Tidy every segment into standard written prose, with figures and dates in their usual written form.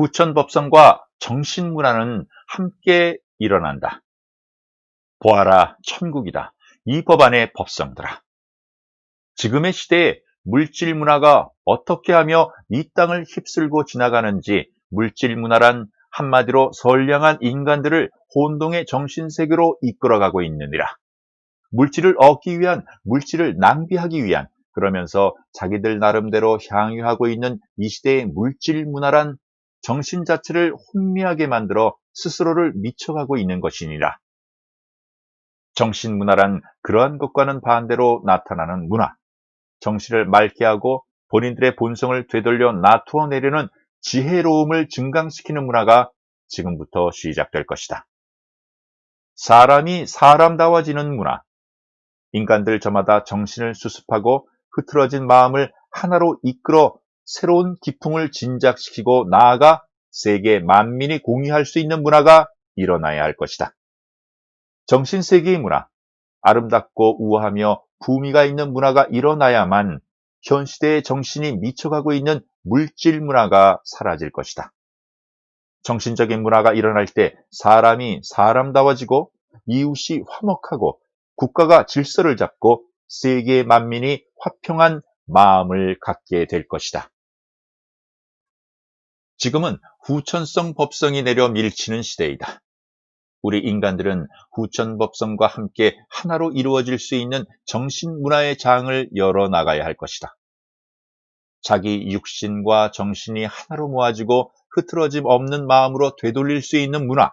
후천법성과 정신문화는 함께 일어난다. 보아라, 천국이다. 이 법안의 법성들아. 지금의 시대에 물질 문화가 어떻게 하며 이 땅을 휩쓸고 지나가는지, 물질 문화란 한마디로 선량한 인간들을 혼동의 정신세계로 이끌어가고 있느니라. 물질을 얻기 위한, 물질을 낭비하기 위한, 그러면서 자기들 나름대로 향유하고 있는 이 시대의 물질 문화란 정신 자체를 혼미하게 만들어 스스로를 미쳐가고 있는 것이니라. 정신 문화란 그러한 것과는 반대로 나타나는 문화, 정신을 맑게 하고 본인들의 본성을 되돌려 나투어내려는 지혜로움을 증강시키는 문화가 지금부터 시작될 것이다. 사람이 사람다워지는 문화, 인간들 저마다 정신을 수습하고 흐트러진 마음을 하나로 이끌어 새로운 기풍을 진작시키고 나아가 세계 만민이 공유할 수 있는 문화가 일어나야 할 것이다. 정신세계의 문화, 아름답고 우아하며 부미가 있는 문화가 일어나야만 현 시대의 정신이 미쳐가고 있는 물질 문화가 사라질 것이다. 정신적인 문화가 일어날 때 사람이 사람다워지고 이웃이 화목하고 국가가 질서를 잡고 세계 만민이 화평한 마음을 갖게 될 것이다. 지금은 후천성 법성이 내려 밀치는 시대이다. 우리 인간들은 후천법성과 함께 하나로 이루어질 수 있는 정신문화의 장을 열어나가야 할 것이다. 자기 육신과 정신이 하나로 모아지고 흐트러짐 없는 마음으로 되돌릴 수 있는 문화,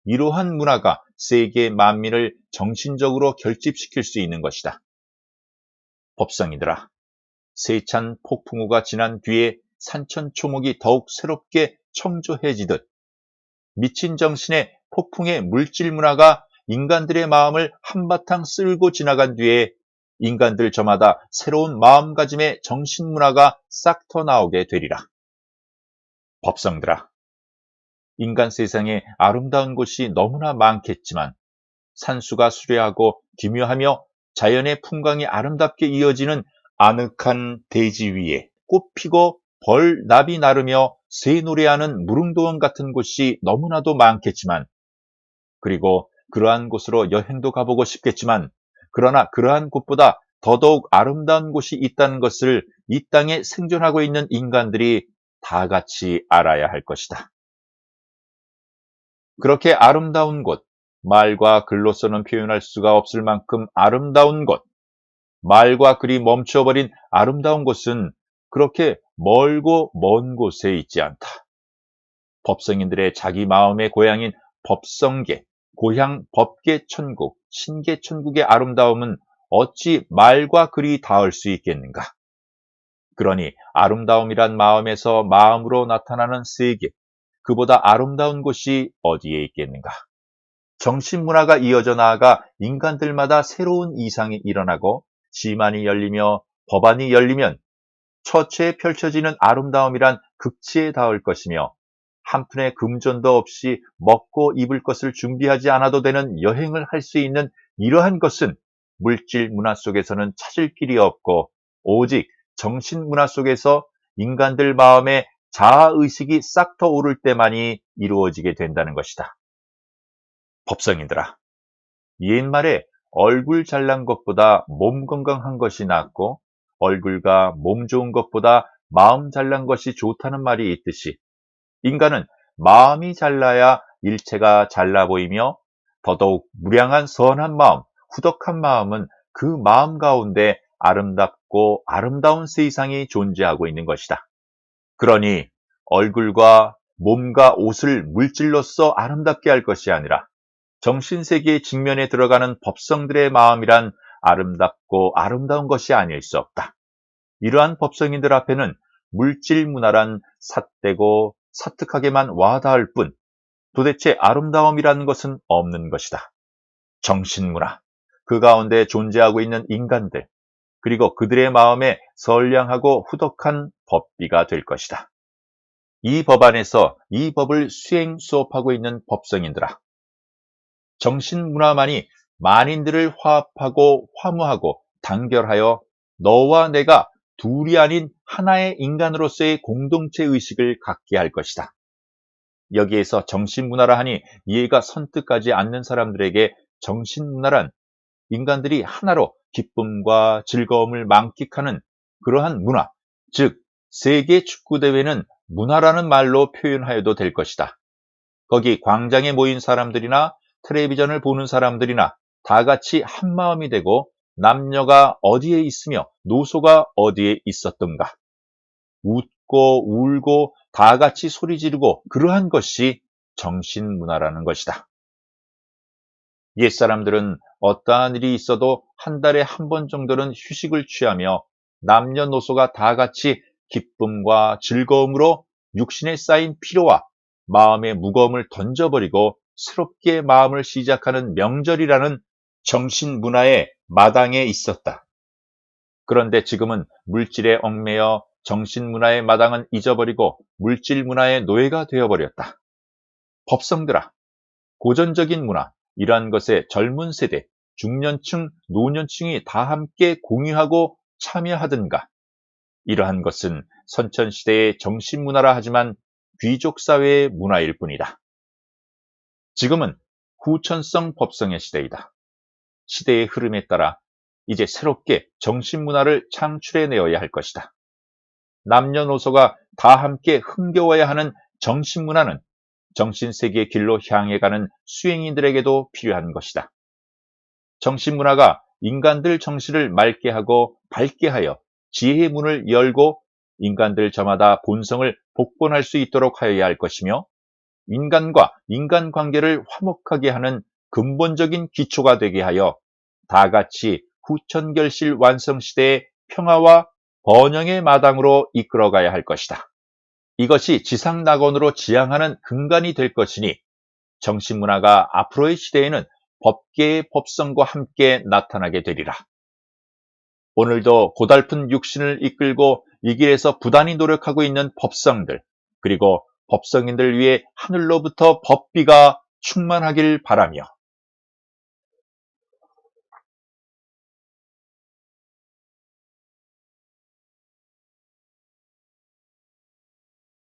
이러한 문화가 세계 만민을 정신적으로 결집시킬 수 있는 것이다. 법성이들아, 세찬 폭풍우가 지난 뒤에 산천초목이 더욱 새롭게 청조해지듯 미친 정신의 폭풍의 물질 문화가 인간들의 마음을 한바탕 쓸고 지나간 뒤에 인간들 저마다 새로운 마음가짐의 정신 문화가 싹 터나오게 되리라. 법성들아, 인간 세상에 아름다운 곳이 너무나 많겠지만 산수가 수려하고 기묘하며 자연의 풍광이 아름답게 이어지는 아늑한 대지 위에 꽃피고 벌나비 나르며 새 노래하는 무릉도원 같은 곳이 너무나도 많겠지만, 그리고 그러한 곳으로 여행도 가보고 싶겠지만, 그러나 그러한 곳보다 더더욱 아름다운 곳이 있다는 것을 이 땅에 생존하고 있는 인간들이 다 같이 알아야 할 것이다. 그렇게 아름다운 곳, 말과 글로서는 표현할 수가 없을 만큼 아름다운 곳, 말과 글이 멈춰버린 아름다운 곳은 그렇게 멀고 먼 곳에 있지 않다. 법성인들의 자기 마음의 고향인 법성계, 고향 법계천국, 신계천국의 아름다움은 어찌 말과 글이 닿을 수 있겠는가? 그러니 아름다움이란 마음에서 마음으로 나타나는 세계, 그보다 아름다운 곳이 어디에 있겠는가? 정신문화가 이어져 나아가 인간들마다 새로운 이상이 일어나고 지만이 열리며 법안이 열리면 처체에 펼쳐지는 아름다움이란 극치에 닿을 것이며, 한 푼의 금전도 없이 먹고 입을 것을 준비하지 않아도 되는 여행을 할 수 있는 이러한 것은 물질 문화 속에서는 찾을 길이 없고 오직 정신 문화 속에서 인간들 마음에 자아의식이 싹 터 오를 때만이 이루어지게 된다는 것이다. 법성인들아, 옛말에 얼굴 잘난 것보다 몸 건강한 것이 낫고 얼굴과 몸 좋은 것보다 마음 잘난 것이 좋다는 말이 있듯이, 인간은 마음이 잘나야 일체가 잘나 보이며 더더욱 무량한 선한 마음, 후덕한 마음은 그 마음 가운데 아름답고 아름다운 세상이 존재하고 있는 것이다. 그러니 얼굴과 몸과 옷을 물질로서 아름답게 할 것이 아니라 정신세계의 직면에 들어가는 법성들의 마음이란 아름답고 아름다운 것이 아닐 수 없다. 이러한 법성인들 앞에는 물질 문화란 삿되고 사특하게만 와닿을 뿐 도대체 아름다움이라는 것은 없는 것이다. 정신문화, 그 가운데 존재하고 있는 인간들, 그리고 그들의 마음에 선량하고 후덕한 법비가 될 것이다. 이 법 안에서 이 법을 수행 수업하고 있는 법성인들아, 정신문화만이 만인들을 화합하고 화무하고 단결하여 너와 내가 둘이 아닌 하나의 인간으로서의 공동체 의식을 갖게 할 것이다. 여기에서 정신문화라 하니 이해가 선뜻 가지 않는 사람들에게 정신문화란 인간들이 하나로 기쁨과 즐거움을 만끽하는 그러한 문화, 즉 세계 축구대회는 문화라는 말로 표현하여도 될 것이다. 거기 광장에 모인 사람들이나 텔레비전을 보는 사람들이나 다 같이 한마음이 되고 남녀가 어디에 있으며 노소가 어디에 있었던가 웃고 울고 다 같이 소리 지르고 그러한 것이 정신문화라는 것이다. 옛사람들은 어떠한 일이 있어도 한 달에 한 번 정도는 휴식을 취하며 남녀노소가 다 같이 기쁨과 즐거움으로 육신에 쌓인 피로와 마음의 무거움을 던져버리고 새롭게 마음을 시작하는 명절이라는 정신문화의 마당에 있었다. 그런데 지금은 물질에 얽매여 정신문화의 마당은 잊어버리고 물질문화의 노예가 되어버렸다. 법성들아, 고전적인 문화, 이러한 것에 젊은 세대, 중년층, 노년층이 다 함께 공유하고 참여하든가. 이러한 것은 선천시대의 정신문화라 하지만 귀족사회의 문화일 뿐이다. 지금은 후천성 법성의 시대이다. 시대의 흐름에 따라 이제 새롭게 정신문화를 창출해내어야 할 것이다. 남녀노소가 다 함께 흥겨워야 하는 정신문화는 정신세계의 길로 향해 가는 수행인들에게도 필요한 것이다. 정신문화가 인간들 정신을 맑게 하고 밝게 하여 지혜의 문을 열고 인간들 저마다 본성을 복본할 수 있도록 하여야 할 것이며 인간과 인간관계를 화목하게 하는 근본적인 기초가 되게 하여 다 같이 후천결실 완성시대의 평화와 번영의 마당으로 이끌어가야 할 것이다. 이것이 지상낙원으로 지향하는 근간이 될 것이니 정신문화가 앞으로의 시대에는 법계의 법성과 함께 나타나게 되리라. 오늘도 고달픈 육신을 이끌고 이 길에서 부단히 노력하고 있는 법성들, 그리고 법성인들 위해 하늘로부터 법비가 충만하길 바라며